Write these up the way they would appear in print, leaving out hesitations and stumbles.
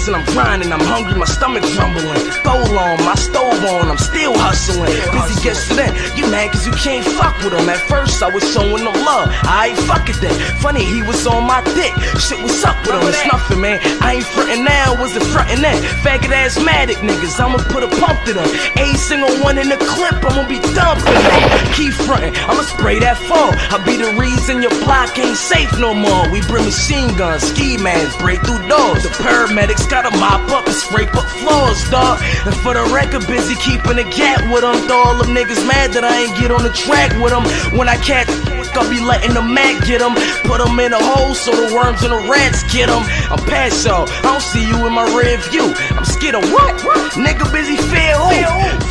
Listen, I'm grinding, I'm hungry, my stomach rumbling. Throw on, my stove on, I'm still hustling. Busy yesterday, you mad cause you can't fuck with him. At first I was showing him love, I ain't fuck it then. Funny, he was on my dick, shit was up with him. It's nothing, man, I ain't frontin' now, wasn't frontin' then. Faggot asthmatic niggas, I'ma put a pump to them. Every single one in the clip, I'ma be dumping them. Keep frontin', I'ma spray that fall. I be the reason your block ain't safe no more. We bring machine guns, ski mans, break through doors. The paramedics gotta mop up and scrape up floors, dawg. And for the record, busy keeping a gap with them. Though all them niggas mad that I ain't get on the track with them. When I catch I'll be letting the Mac get them. Put them in a hole so the worms and the rats get them. I'm past y'all, I don't see you in my rear view. I'm scared of what? Nigga busy fear who?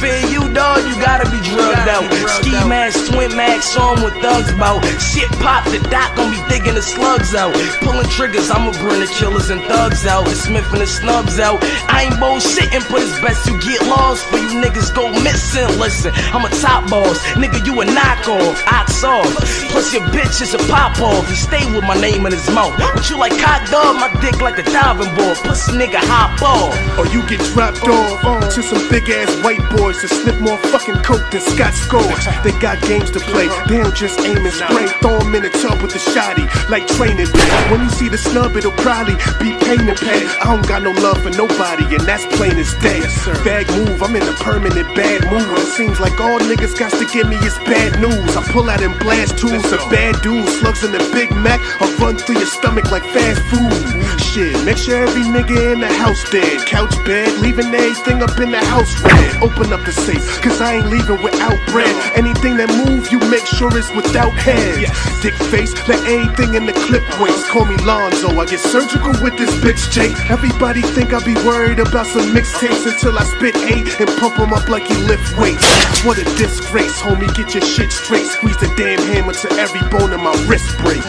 Fear you, dawg, you gotta be drugged out. Ski mask, twin max on with thugs about. Shit pop, the doc gon' be digging the slugs out. Pulling triggers, I'ma bring the killers and thugs out. The Smith and the snubs out. I ain't bullshitting, but it's best you get lost for you niggas go missing. Listen, I'm a top boss, nigga, you a knockoff, ox off. Plus your bitch is a pop off. He stay with my name in his mouth. But you like hot dog, my dick like a diving board. Pussy nigga hop off. Or you get dropped off to some big ass white boys that sniff more fucking coke than Scott Scores. They got games to play, they don't just aim and spray. Throw them in the tub with the shotty, like training day. When you see the snub, it'll probably be pain and pay. I don't got no love for nobody, and that's plain as day. Bag move, I'm in a permanent bad mood. It seems like all niggas got to give me is bad news. I pull out and blast tools, a bad dude, slugs in the Big Mac. I'll run through your stomach like fast food. Shit, make sure every nigga in the house dead. Couch bed, leaving everything up in the house red. Open up the safe, cause I ain't leaving without bread. Anything that move, you make sure it's without heads. Dick face, let anything in the clip waste. Call me Lonzo, I get surgical with this bitch Jake. Everybody think I be worried about some mixtapes until I spit 8 and pump them up like you lift weights. What a disgrace, homie, get your shit straight. Squeeze the damn hammer to every bone in my wrist break.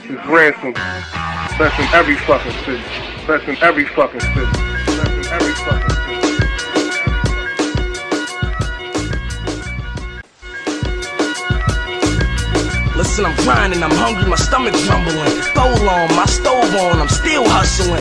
It's Ransom. Best in every fucking city. Best in every fucking city. Best in every fucking city. Listen, I'm grinding, I'm hungry, my stomach rumbling. Throw on, my stove on, I'm still hustling.